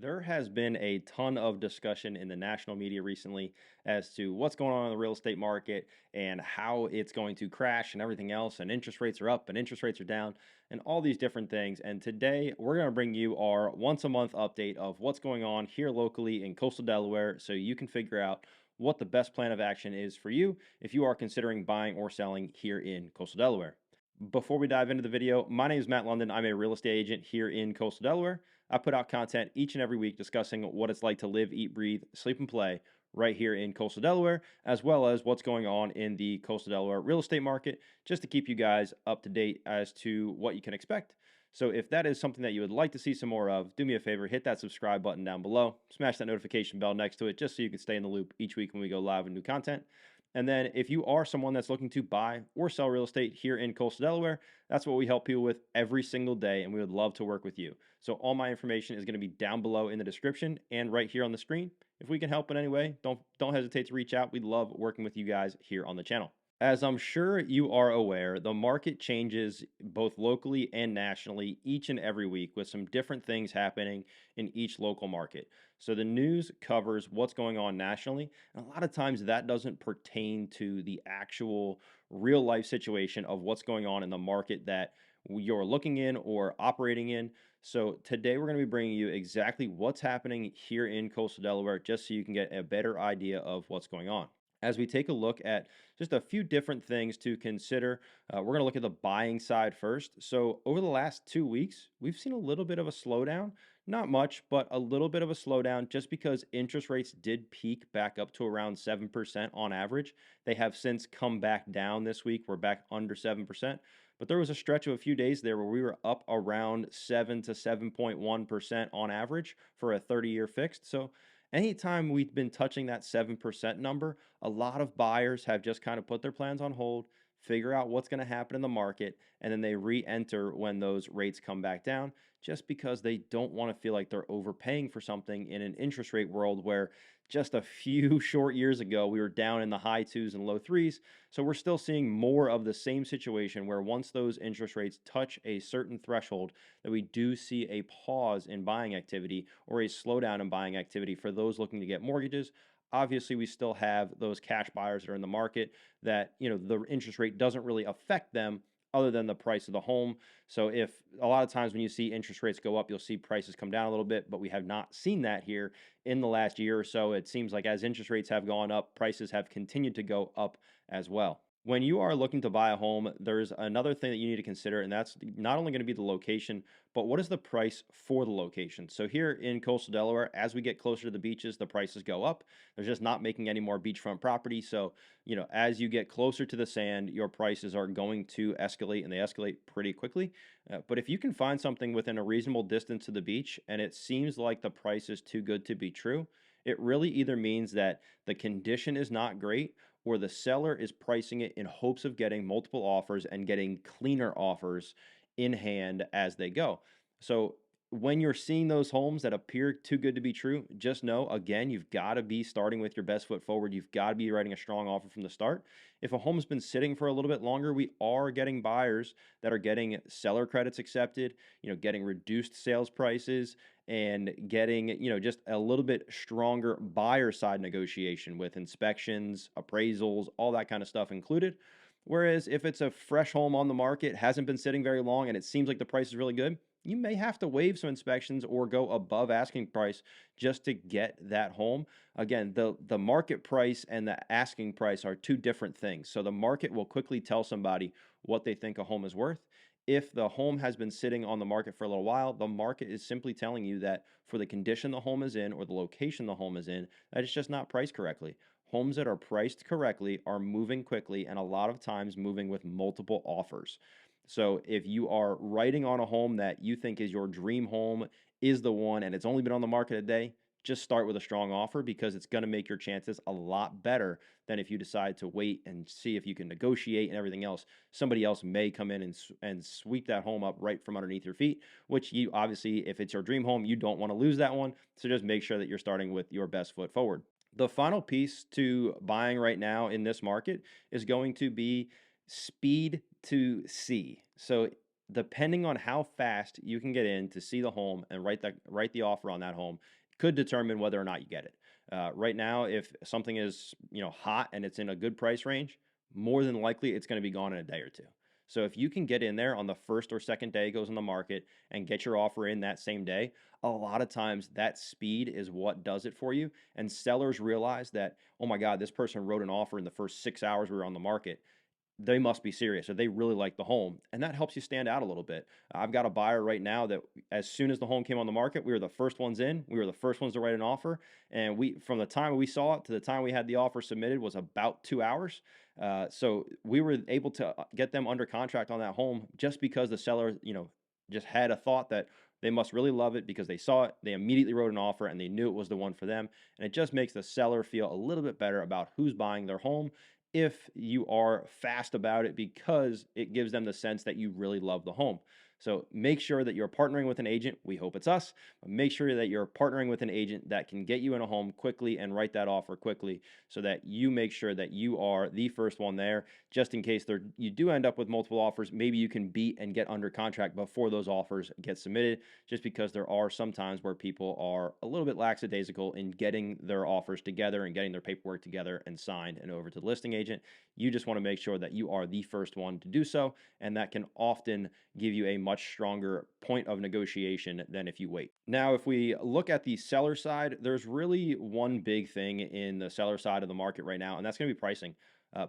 There has been a ton of discussion in the national media recently as to what's going on in the real estate market and how it's going to crash and everything else. And interest rates are up and interest rates are down and all these different things. And today we're going to bring you our once a month update of what's going on here locally in coastal Delaware so you can figure out what the best plan of action is for you if you are considering buying or selling here in coastal Delaware. Before we dive into the video, my name is Matt Lunden. I'm a real estate agent here in coastal Delaware. I put out content each and every week discussing what it's like to live, eat, breathe, sleep, and play right here in coastal Delaware, as well as what's going on in the coastal Delaware real estate market, just to keep you guys up to date as to what you can expect. So if that is something that you would like to see some more of, do me a favor, hit that subscribe button down below, smash that notification bell next to it, just so you can stay in the loop each week when we go live with new content. And then if you are someone that's looking to buy or sell real estate here in coastal Delaware, that's what we help people with every single day, and we would love to work with you. So all my information is going to be down below in the description and right here on the screen. If we can help in any way, don't hesitate to reach out. We love working with you guys here on the channel. As I'm sure you are aware, the market changes both locally and nationally each and every week with some different things happening in each local market. So the news covers what's going on nationally, and a lot of times that doesn't pertain to the actual real life situation of what's going on in the market that you're looking in or operating in. So today we're going to be bringing you exactly what's happening here in coastal Delaware just so you can get a better idea of what's going on as we take a look at just a few different things to consider. We're going to look at the buying side first. So over the last 2 weeks, we've seen a little bit of a slowdown, not much, but a little bit of a slowdown just because interest rates did peak back up to around 7% on average. They have since come back down this week. We're back under 7%. But there was a stretch of a few days there where we were up around 7 to 7.1% on average for a 30-year fixed. So anytime we've been touching that 7% number, a lot of buyers have just kind of put their plans on hold, figure out what's going to happen in the market, and then they re-enter when those rates come back down just because they don't want to feel like they're overpaying for something in an interest rate world where just a few short years ago we were down in the high twos and low threes. So we're still seeing more of the same situation where once those interest rates touch a certain threshold, that we do see a pause in buying activity or a slowdown in buying activity for those looking to get mortgages. Obviously, we still have those cash buyers that are in the market that, the interest rate doesn't really affect them other than the price of the home. So if a lot of times when you see interest rates go up, you'll see prices come down a little bit, but we have not seen that here in the last year or so. It seems like as interest rates have gone up, prices have continued to go up as well. When you are looking to buy a home, there's another thing that you need to consider, and that's not only going to be the location, but what is the price for the location? So here in coastal Delaware, as we get closer to the beaches, the prices go up. They're just not making any more beachfront property. So, as you get closer to the sand, your prices are going to escalate, and they escalate pretty quickly. But if you can find something within a reasonable distance to the beach, and it seems like the price is too good to be true, it really either means that the condition is not great or the seller is pricing it in hopes of getting multiple offers and getting cleaner offers in hand as they go. So when you're seeing those homes that appear too good to be true, just know, again, you've got to be starting with your best foot forward. You've got to be writing a strong offer from the start. If a home's been sitting for a little bit longer, we are getting buyers that are getting seller credits accepted, getting reduced sales prices and getting, just a little bit stronger buyer side negotiation with inspections, appraisals, all that kind of stuff included. Whereas if it's a fresh home on the market, hasn't been sitting very long, and it seems like the price is really good, you may have to waive some inspections or go above asking price just to get that home. Again, the market price and the asking price are two different things. So the market will quickly tell somebody what they think a home is worth. If the home has been sitting on the market for a little while, the market is simply telling you that for the condition the home is in or the location the home is in, that it's just not priced correctly. Homes that are priced correctly are moving quickly and a lot of times moving with multiple offers. So if you are writing on a home that you think is your dream home, is the one, and it's only been on the market a day, just start with a strong offer because it's going to make your chances a lot better than if you decide to wait and see if you can negotiate and everything else. Somebody else may come in and sweep that home up right from underneath your feet, which you obviously, if it's your dream home, you don't want to lose that one. So just make sure that you're starting with your best foot forward. The final piece to buying right now in this market is going to be speed to see. So depending on how fast you can get in to see the home and write the offer on that home, could determine whether or not you get it. Right now, if something is hot and it's in a good price range, more than likely it's going to be gone in a day or two. So if you can get in there on the first or second day it goes on the market and get your offer in that same day, a lot of times that speed is what does it for you. And sellers realize that, oh my God, this person wrote an offer in the first 6 hours we were on the market. They must be serious or they really like the home, and that helps you stand out a little bit. I've got a buyer right now that as soon as the home came on the market, we were the first ones in, we were the first ones to write an offer, and we from the time we saw it to the time we had the offer submitted was about 2 hours. So we were able to get them under contract on that home just because the seller just had a thought that they must really love it because they saw it, they immediately wrote an offer, and they knew it was the one for them. And it just makes the seller feel a little bit better about who's buying their home if you are fast about it, because it gives them the sense that you really love the home. So make sure that you're partnering with an agent. We hope it's us, but make sure that you're partnering with an agent that can get you in a home quickly and write that offer quickly so that you make sure that you are the first one there. Just in case you do end up with multiple offers, maybe you can beat and get under contract before those offers get submitted, just because there are some times where people are a little bit lackadaisical in getting their offers together and getting their paperwork together and signed and over to the listing agent. You just want to make sure that you are the first one to do so, and that can often give you a much stronger point of negotiation than if you wait. Now, if we look at the seller side, there's really one big thing in the seller side of the market right now, and that's going to be pricing.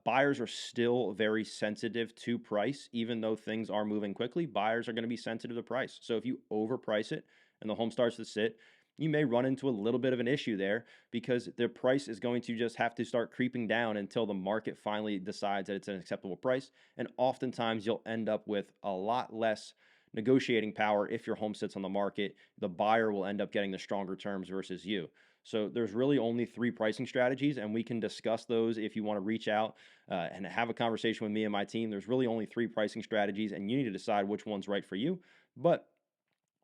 Buyers are still very sensitive to price, even though things are moving quickly. Buyers are going to be sensitive to price. So if you overprice it and the home starts to sit, you may run into a little bit of an issue there because the price is going to just have to start creeping down until the market finally decides that it's an acceptable price. And oftentimes you'll end up with a lot less negotiating power if your home sits on the market. The buyer will end up getting the stronger terms versus you. So there's really only three pricing strategies, and we can discuss those if you want to reach out and have a conversation with me and my team. There's really only three pricing strategies, and you need to decide which one's right for you. But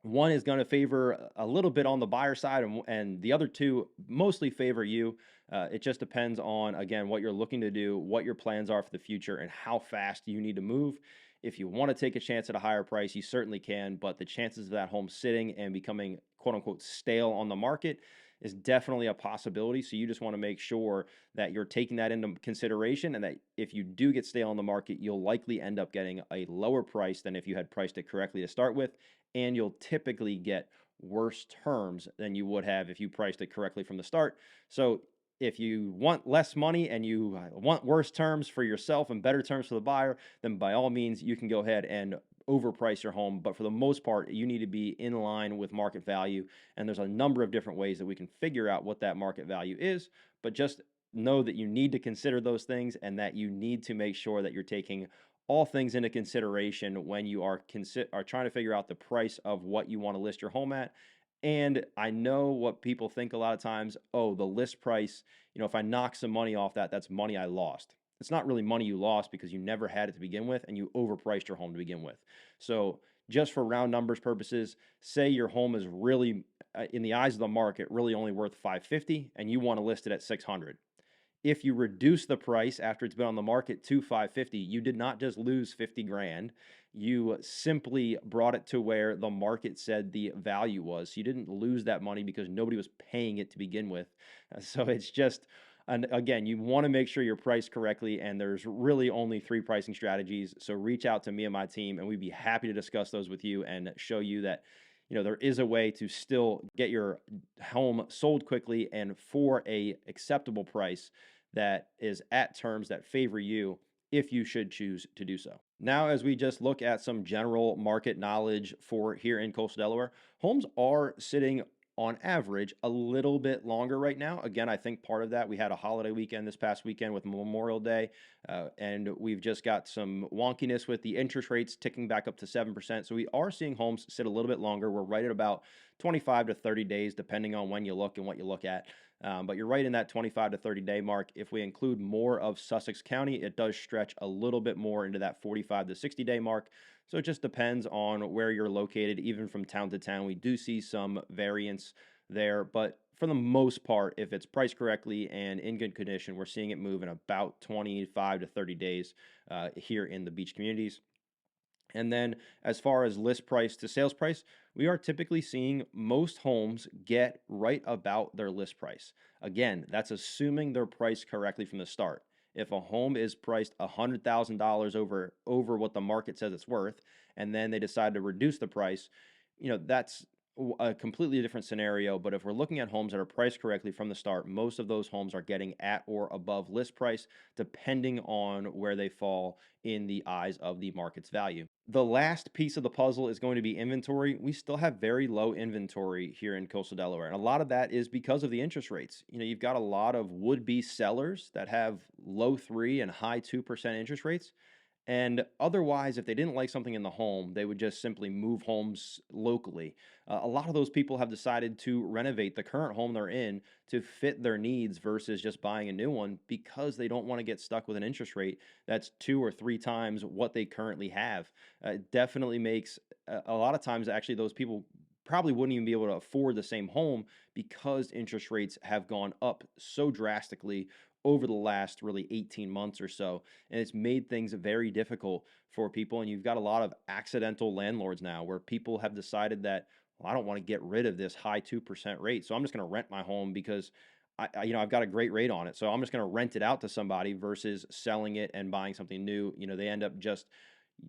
one is going to favor a little bit on the buyer side, and the other two mostly favor you. It just depends on, again, what you're looking to do, what your plans are for the future, and how fast you need to move. If you want to take a chance at a higher price, you certainly can, but the chances of that home sitting and becoming quote unquote stale on the market is definitely a possibility. So you just want to make sure that you're taking that into consideration, and that if you do get stale on the market, you'll likely end up getting a lower price than if you had priced it correctly to start with, and you'll typically get worse terms than you would have if you priced it correctly from the start. So if you want less money and you want worse terms for yourself and better terms for the buyer, then by all means, you can go ahead and overprice your home. But for the most part, you need to be in line with market value. And there's a number of different ways that we can figure out what that market value is. But just know that you need to consider those things, and that you need to make sure that you're taking all things into consideration when you are trying to figure out the price of what you want to list your home at. And I know what people think a lot of times, oh, the list price, if I knock some money off that, that's money I lost. It's not really money you lost because you never had it to begin with and you overpriced your home to begin with. So just for round numbers purposes, say your home is really, in the eyes of the market, really only worth 550 and you want to list it at 600. If you reduce the price after it's been on the market to 550, you did not just lose 50 grand. You simply brought it to where the market said the value was. So you didn't lose that money because nobody was paying it to begin with. So it's just, and again, you want to make sure you're priced correctly, and there's really only three pricing strategies. So reach out to me and my team, and we'd be happy to discuss those with you and show you that there is a way to still get your home sold quickly and for a acceptable price that is at terms that favor you if you should choose to do so. Now, as we just look at some general market knowledge for here in Coastal Delaware, homes are sitting on average a little bit longer right now. Again, I think part of that, we had a holiday weekend this past weekend with Memorial Day, and we've just got some wonkiness with the interest rates ticking back up to 7%. So we are seeing homes sit a little bit longer. We're right at about 25 to 30 days, depending on when you look and what you look at. But you're right in that 25 to 30 day mark. If we include more of Sussex County, it does stretch a little bit more into that 45 to 60 day mark. So it just depends on where you're located. Even from town to town, we do see some variance there. But for the most part, if it's priced correctly and in good condition, we're seeing it move in about 25 to 30 days here in the beach communities. And then as far as list price to sales price, we are typically seeing most homes get right about their list price. Again, that's assuming they're priced correctly from the start. If a home is priced $100,000 over what the market says it's worth, and then they decide to reduce the price, that's a completely different scenario. But if we're looking at homes that are priced correctly from the start, most of those homes are getting at or above list price, depending on where they fall in the eyes of the market's value. The last piece of the puzzle is going to be inventory. We still have very low inventory here in coastal Delaware, and a lot of that is because of the interest rates. You've got a lot of would-be sellers that have low 3 and high 2% interest rates. And otherwise, if they didn't like something in the home, they would just simply move homes locally. A lot of those people have decided to renovate the current home they're in to fit their needs versus just buying a new one because they don't want to get stuck with an interest rate that's 2 or 3 times what they currently have. It definitely makes a lot of times, actually, those people probably wouldn't even be able to afford the same home because interest rates have gone up so drastically over the last really 18 months or so, and it's made things very difficult for people. And you've got a lot of accidental landlords now where people have decided that, well, I don't want to get rid of this high 2% rate, so I'm just going to rent my home because I've got a great rate on it, so I'm just going to rent it out to somebody versus selling it and buying something new. They end up just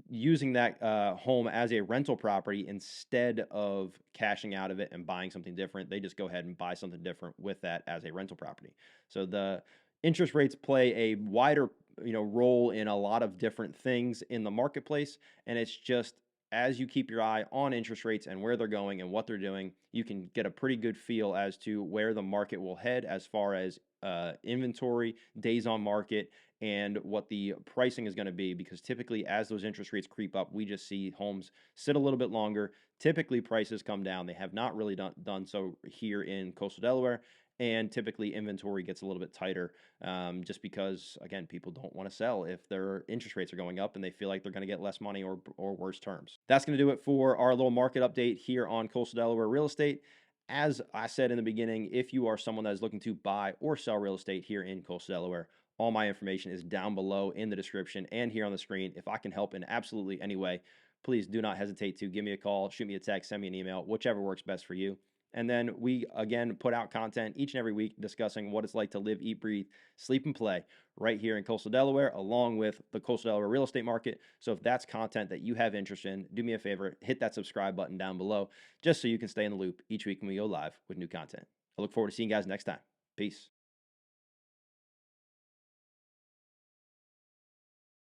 using that home as a rental property instead of cashing out of it and buying something different. They just go ahead and buy something different with that as a rental property. So the interest rates play a wider role in a lot of different things in the marketplace, and it's just as you keep your eye on interest rates and where they're going and what they're doing, you can get a pretty good feel as to where the market will head as far as inventory, days on market, and what the pricing is going to be. Because typically, as those interest rates creep up, we just see homes sit a little bit longer. Typically, prices come down. They have not really done so here in coastal Delaware. And typically, inventory gets a little bit tighter just because, again, people don't want to sell if their interest rates are going up and they feel like they're going to get less money or worse terms. That's going to do it for our little market update here on Coastal Delaware Real Estate. As I said in the beginning, if you are someone that is looking to buy or sell real estate here in coastal Delaware, all my information is down below in the description and here on the screen. If I can help in absolutely any way, please do not hesitate to give me a call, shoot me a text, send me an email, whichever works best for you. And then we, again, put out content each and every week discussing what it's like to live, eat, breathe, sleep, and play right here in coastal Delaware, along with the coastal Delaware real estate market. So if that's content that you have interest in, do me a favor, hit that subscribe button down below just so you can stay in the loop each week when we go live with new content. I look forward to seeing you guys next time. Peace.